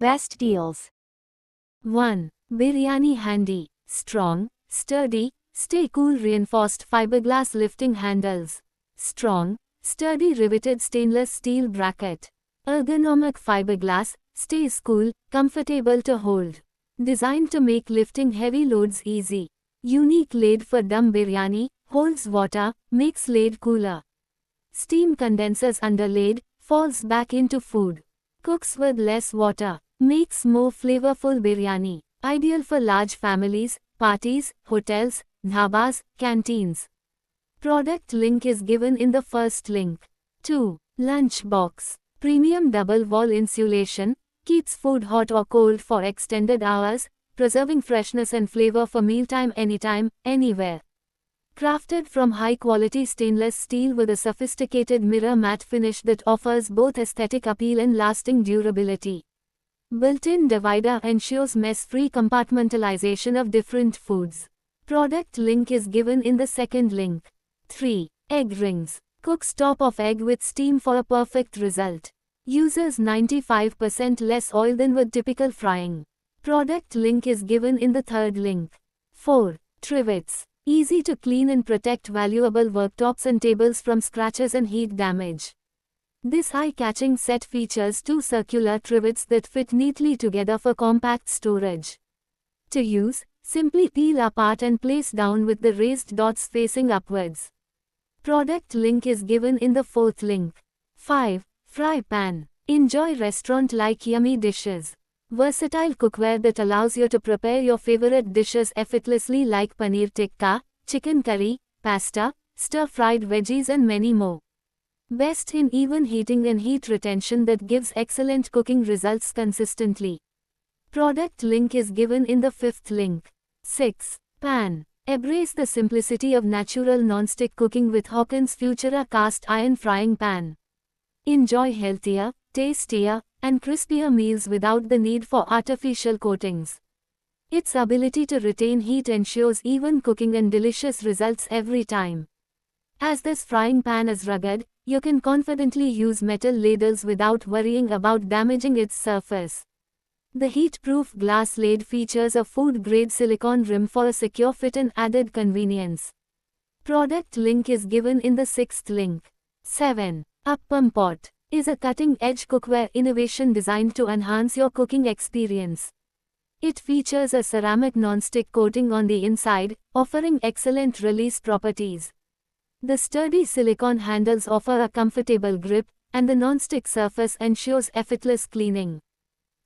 Best deals. 1. Biryani Handy. Strong, sturdy, stay cool reinforced fiberglass lifting handles. Strong, sturdy riveted stainless steel bracket. Ergonomic fiberglass, stays cool, comfortable to hold. Designed to make lifting heavy loads easy. Unique lid for dum biryani, holds water, makes lid cooler. Steam condenses under lid, falls back into food. Cooks with less water, makes more flavorful biryani. Ideal for large families, parties, hotels, dhabas, canteens. Product link is given in the first link. 2. Lunch box. Premium double wall insulation, keeps food hot or cold for extended hours, preserving freshness and flavor for mealtime anytime, anywhere. Crafted from high-quality stainless steel with a sophisticated mirror matte finish that offers both aesthetic appeal and lasting durability. Built-in divider ensures mess-free compartmentalization of different foods. Product link is given in the second link. 3. Egg rings. Cooks top of egg with steam for a perfect result. Uses 95% less oil than with typical frying. Product link is given in the third link. 4. Trivets. Easy to clean and protect valuable worktops and tables from scratches and heat damage. This eye-catching set features 2 circular trivets that fit neatly together for compact storage. To use, simply peel apart and place down with the raised dots facing upwards. Product link is given in the fourth link. 5. Fry pan. Enjoy restaurant-like yummy dishes. Versatile cookware that allows you to prepare your favorite dishes effortlessly like paneer tikka, chicken curry, pasta, stir-fried veggies and many more. Best in even heating and heat retention that gives excellent cooking results consistently. Product link is given in the fifth link. 6. Pan. Embrace the simplicity of natural non-stick cooking with Hawkins Futura cast iron frying pan. Enjoy healthier, tastier, and crispier meals without the need for artificial coatings. Its ability to retain heat ensures even cooking and delicious results every time. As this frying pan is rugged, you can confidently use metal ladles without worrying about damaging its surface. The heat-proof glass lid features a food-grade silicone rim for a secure fit and added convenience. Product link is given in the sixth link. 7. Appam pot is a cutting-edge cookware innovation designed to enhance your cooking experience. It features a ceramic non-stick coating on the inside, offering excellent release properties. The sturdy silicone handles offer a comfortable grip, and the non-stick surface ensures effortless cleaning.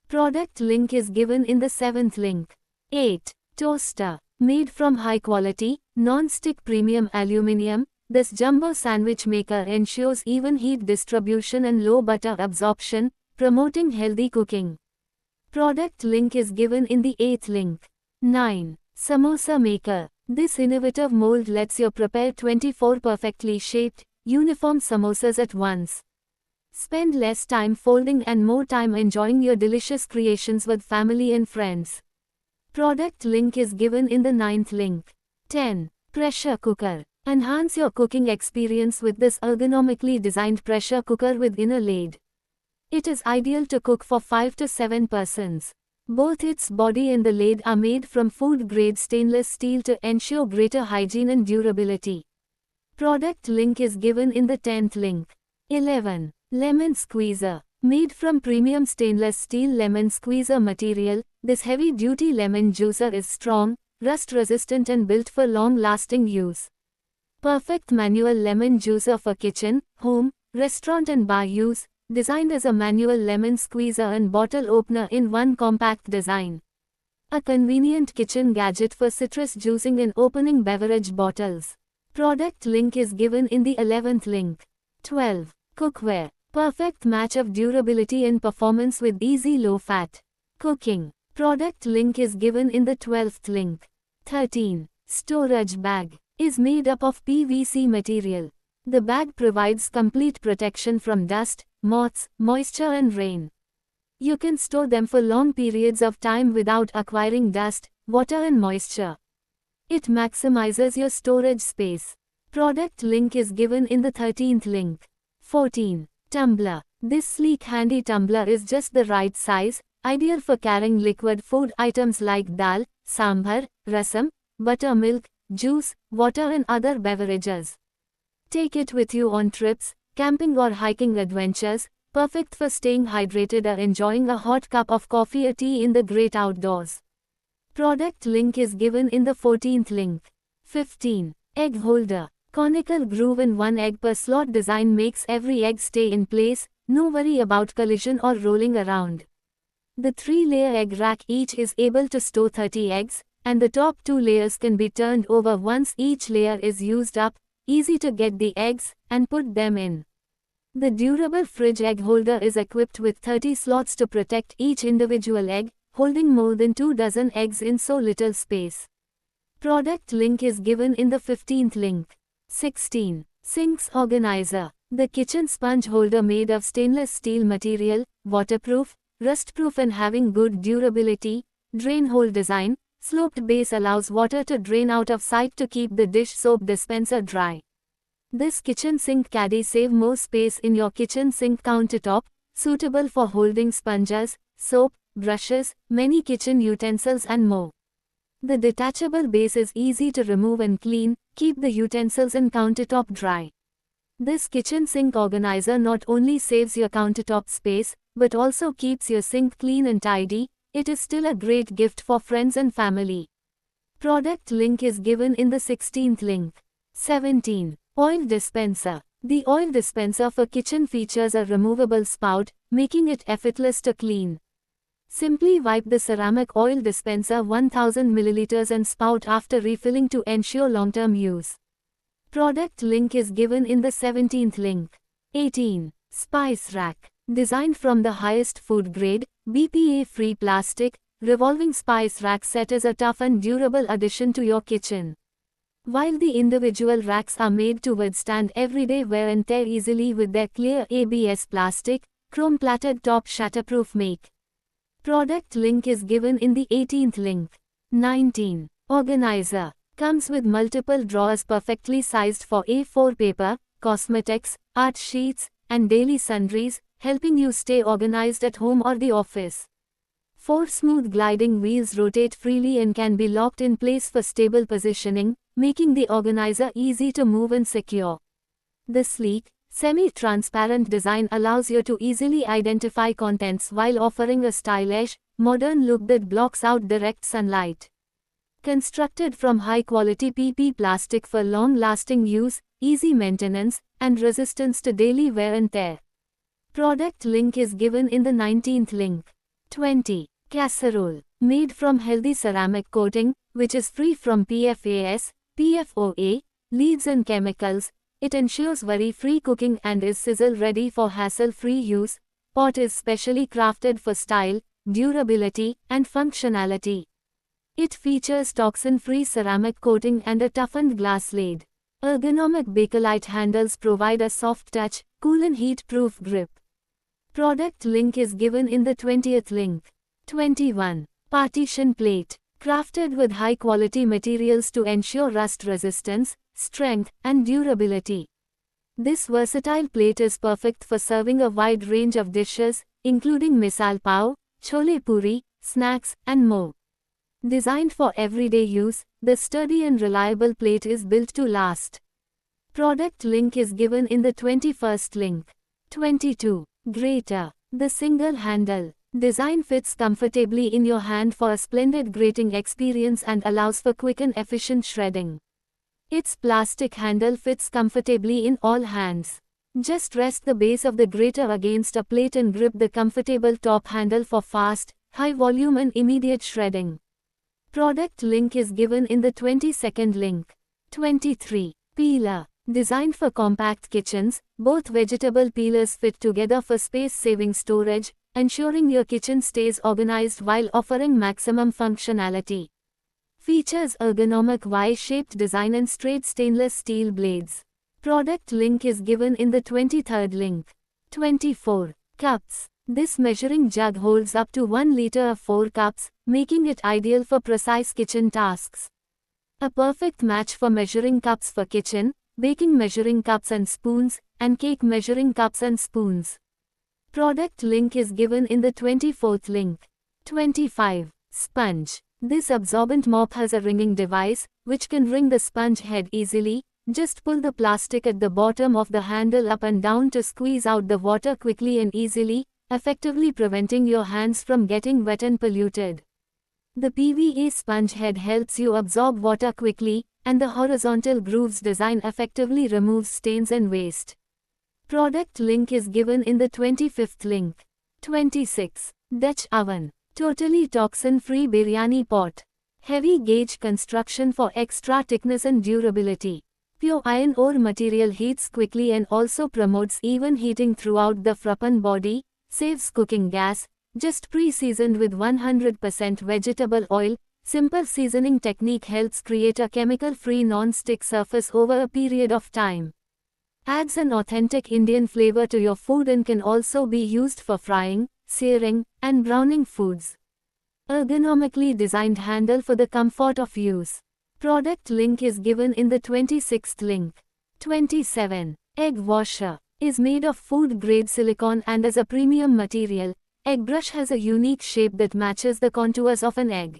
Product link is given in the seventh link. 8. Toaster. Made from high-quality, non-stick premium aluminum, this jumbo sandwich maker ensures even heat distribution and low butter absorption, promoting healthy cooking. Product link is given in the eighth link. 9. Samosa maker. This innovative mold lets you prepare 24 perfectly shaped, uniform samosas at once. Spend less time folding and more time enjoying your delicious creations with family and friends. Product link is given in the ninth link. 10. Pressure cooker. Enhance your cooking experience with this ergonomically designed pressure cooker with inner lid. It is ideal to cook for 5 to 7 persons. Both its body and the lid are made from food-grade stainless steel to ensure greater hygiene and durability. Product link is given in the 10th link. 11. Lemon squeezer. Made from premium stainless steel lemon squeezer material, this heavy-duty lemon juicer is strong, rust-resistant and built for long-lasting use. Perfect manual lemon juicer for kitchen, home, restaurant and bar use, designed as a manual lemon squeezer and bottle opener in one compact design. A convenient kitchen gadget for citrus juicing and opening beverage bottles. Product link is given in the 11th link. 12. Cookware. Perfect match of durability and performance with easy low-fat cooking. Product link is given in the 12th link. 13. Storage bag. Is made up of PVC material. The bag provides complete protection from dust, moths, moisture and rain. You can store them for long periods of time without acquiring dust, water and moisture. It maximizes your storage space. Product link is given in the 13th link. 14. Tumbler. This sleek handy tumbler is just the right size, ideal for carrying liquid food items like dal, sambar, rasam, buttermilk, juice, water and other beverages. Take it with you on trips, camping or hiking adventures, perfect for staying hydrated or enjoying a hot cup of coffee or tea in the great outdoors. Product link is given in the 14th link. 15. Egg holder. Conical groove in one egg per slot design makes every egg stay in place, no worry about collision or rolling around. The 3-layer egg rack each is able to store 30 eggs, and the top 2 layers can be turned over once each layer is used up, easy to get the eggs, and put them in. The durable fridge egg holder is equipped with 30 slots to protect each individual egg, holding more than 2 dozen eggs in so little space. Product link is given in the 15th link. 16. Sinks organizer. The kitchen sponge holder made of stainless steel material, waterproof, rustproof and having good durability, drain hole design, sloped base allows water to drain out of sight to keep the dish soap dispenser dry. This kitchen sink caddy save more space in your kitchen sink countertop, suitable for holding sponges, soap, brushes, many kitchen utensils and more. The detachable base is easy to remove and clean, keep the utensils and countertop dry. This kitchen sink organizer not only saves your countertop space, but also keeps your sink clean and tidy. It is still a great gift for friends and family. Product link is given in the 16th link. 17. Oil dispenser. The oil dispenser for kitchen features a removable spout, making it effortless to clean. Simply wipe the ceramic oil dispenser 1000 ml and spout after refilling to ensure long-term use. Product link is given in the 17th link. 18. Spice rack. Designed from the highest food grade, BPA-free plastic, revolving spice rack set is a tough and durable addition to your kitchen. While the individual racks are made to withstand everyday wear and tear easily with their clear ABS plastic, chrome-plated top shatterproof make. Product link is given in the 18th link. 19. Organizer. Comes with multiple drawers perfectly sized for A4 paper, cosmetics, art sheets, and daily sundries, helping you stay organized at home or the office. 4 smooth gliding wheels rotate freely and can be locked in place for stable positioning, making the organizer easy to move and secure. The sleek, semi-transparent design allows you to easily identify contents while offering a stylish, modern look that blocks out direct sunlight. Constructed from high-quality PP plastic for long-lasting use, easy maintenance, and resistance to daily wear and tear. Product link is given in the 19th link. 20. Casserole. Made from healthy ceramic coating, which is free from PFAS, PFOA, leads and chemicals, it ensures worry-free cooking and is sizzle-ready for hassle-free use. Pot is specially crafted for style, durability, and functionality. It features toxin-free ceramic coating and a toughened glass lid. Ergonomic Bakelite handles provide a soft touch, cool and heat-proof grip. Product link is given in the 20th link. 21. Partition plate. Crafted with high-quality materials to ensure rust resistance, strength, and durability. This versatile plate is perfect for serving a wide range of dishes, including misal pav, chole puri, snacks, and more. Designed for everyday use, the sturdy and reliable plate is built to last. Product link is given in the 21st link. 22. Grater. The single handle. Design fits comfortably in your hand for a splendid grating experience and allows for quick and efficient shredding. Its plastic handle fits comfortably in all hands. Just rest the base of the grater against a plate and grip the comfortable top handle for fast, high volume and immediate shredding. Product link is given in the 22nd link. 23. Peeler. Designed for compact kitchens, both vegetable peelers fit together for space-saving storage, ensuring your kitchen stays organized while offering maximum functionality. Features ergonomic Y-shaped design and straight stainless steel blades. Product link is given in the 23rd link. 24. Cups. This measuring jug holds up to 1 liter of 4 cups, making it ideal for precise kitchen tasks. A perfect match for measuring cups for kitchen, baking measuring cups and spoons, and cake measuring cups and spoons. Product link is given in the 24th link. 25. Sponge. This absorbent mop has a ringing device, which can wring the sponge head easily. Just pull the plastic at the bottom of the handle up and down to squeeze out the water quickly and easily, effectively preventing your hands from getting wet and polluted. The PVA sponge head helps you absorb water quickly, and the horizontal grooves design effectively removes stains and waste. Product link is given in the 25th link. 26. Dutch oven. Totally toxin-free biryani pot. Heavy gauge construction for extra thickness and durability. Pure iron ore material heats quickly and also promotes even heating throughout the frappan body, saves cooking gas, just pre-seasoned with 100% vegetable oil. Simple seasoning technique helps create a chemical-free non-stick surface over a period of time. Adds an authentic Indian flavor to your food and can also be used for frying, searing, and browning foods. Ergonomically designed handle for the comfort of use. Product link is given in the 26th link. 27. Egg washer. Is made of food-grade silicone and as a premium material. Egg brush has a unique shape that matches the contours of an egg.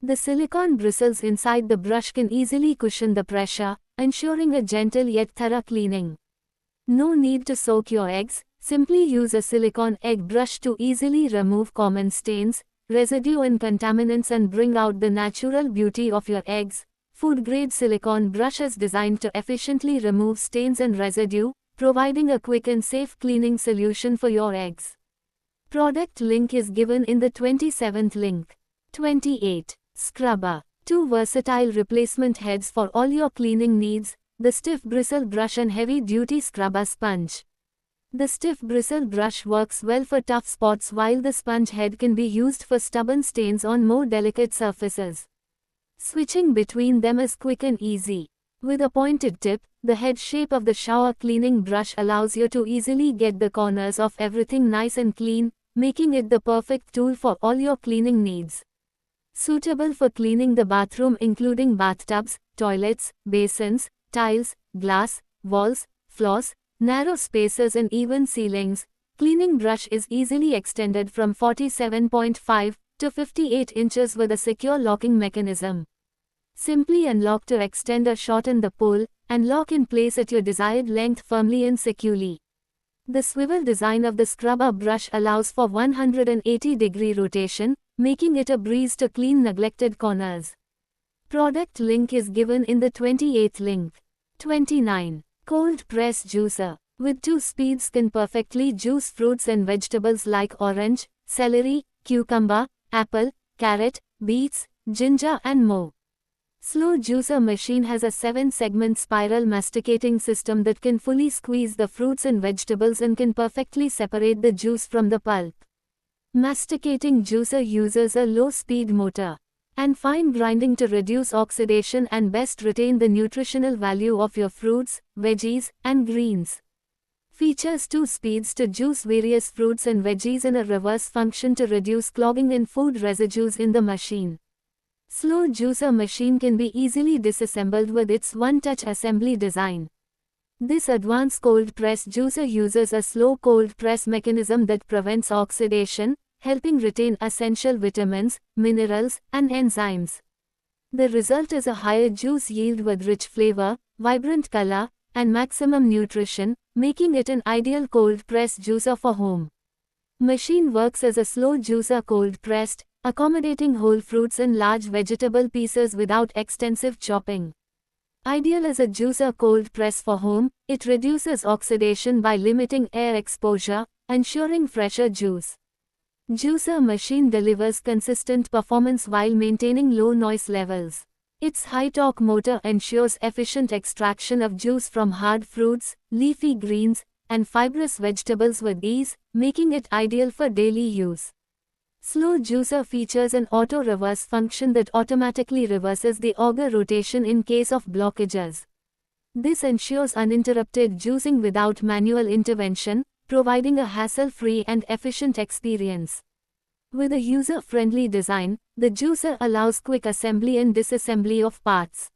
The silicone bristles inside the brush can easily cushion the pressure, ensuring a gentle yet thorough cleaning. No need to soak your eggs. Simply use a silicone egg brush to easily remove common stains, residue and contaminants and bring out the natural beauty of your eggs. Food-grade silicone brush is designed to efficiently remove stains and residue, providing a quick and safe cleaning solution for your eggs. Product link is given in the 27th link. 28. Scrubber. 2 versatile replacement heads for all your cleaning needs, the stiff bristle brush and heavy-duty scrubber sponge. The stiff bristle brush works well for tough spots while the sponge head can be used for stubborn stains on more delicate surfaces. Switching between them is quick and easy. With a pointed tip, the head shape of the shower cleaning brush allows you to easily get the corners of everything nice and clean, making it the perfect tool for all your cleaning needs. Suitable for cleaning the bathroom including bathtubs, toilets, basins, tiles, glass, walls, floors, narrow spaces and even ceilings. Cleaning brush is easily extended from 47.5 to 58 inches with a secure locking mechanism. Simply unlock to extend or shorten the pole, and lock in place at your desired length firmly and securely. The swivel design of the scrubber brush allows for 180-degree rotation, making it a breeze to clean neglected corners. Product link is given in the 28th link. 29. Cold press juicer. With 2 speeds can perfectly juice fruits and vegetables like orange, celery, cucumber, apple, carrot, beets, ginger and more. Slow juicer machine has a 7-segment spiral masticating system that can fully squeeze the fruits and vegetables and can perfectly separate the juice from the pulp. Masticating juicer uses a low-speed motor and fine grinding to reduce oxidation and best retain the nutritional value of your fruits, veggies, and greens. Features 2 speeds to juice various fruits and veggies and a reverse function to reduce clogging and food residues in the machine. Slow juicer machine can be easily disassembled with its one-touch assembly design. This advanced cold press juicer uses a slow cold press mechanism that prevents oxidation, helping retain essential vitamins, minerals, and enzymes. The result is a higher juice yield with rich flavor, vibrant color, and maximum nutrition, making it an ideal cold press juicer for home. Machine works as a slow juicer cold pressed, accommodating whole fruits and large vegetable pieces without extensive chopping. Ideal as a juicer cold press for home, it reduces oxidation by limiting air exposure, ensuring fresher juice. Juicer machine delivers consistent performance while maintaining low noise levels. Its high-torque motor ensures efficient extraction of juice from hard fruits, leafy greens, and fibrous vegetables with ease, making it ideal for daily use. Slow juicer features an auto-reverse function that automatically reverses the auger rotation in case of blockages. This ensures uninterrupted juicing without manual intervention, providing a hassle-free and efficient experience. With a user-friendly design, the juicer allows quick assembly and disassembly of parts.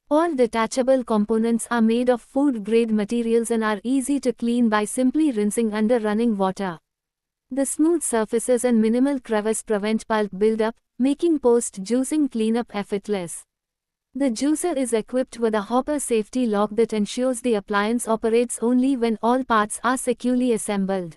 All detachable components are made of food-grade materials and are easy to clean by simply rinsing under running water. The smooth surfaces and minimal crevice prevent pulp buildup, making post-juicing cleanup effortless. The juicer is equipped with a hopper safety lock that ensures the appliance operates only when all parts are securely assembled.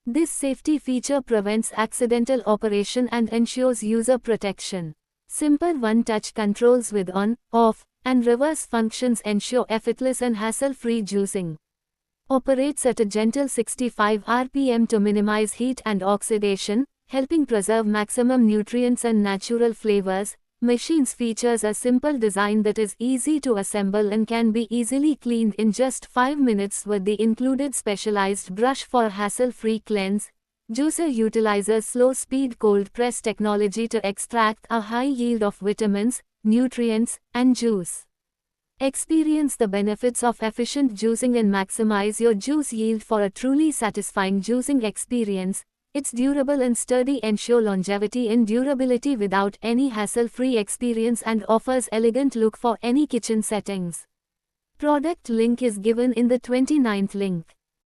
This safety feature prevents accidental operation and ensures user protection. Simple one-touch controls with on, off, and reverse functions ensure effortless and hassle-free juicing. Operates at a gentle 65 rpm to minimize heat and oxidation, helping preserve maximum nutrients and natural flavors. Machines features a simple design that is easy to assemble and can be easily cleaned in just 5 minutes with the included specialized brush for hassle-free cleanse. Juicer utilizes slow-speed cold press technology to extract a high yield of vitamins, nutrients, and juice. Experience the benefits of efficient juicing and maximize your juice yield for a truly satisfying juicing experience. It's durable and sturdy, ensure longevity and durability without any hassle-free experience and offers elegant look for any kitchen settings. Product link is given in the 29th link.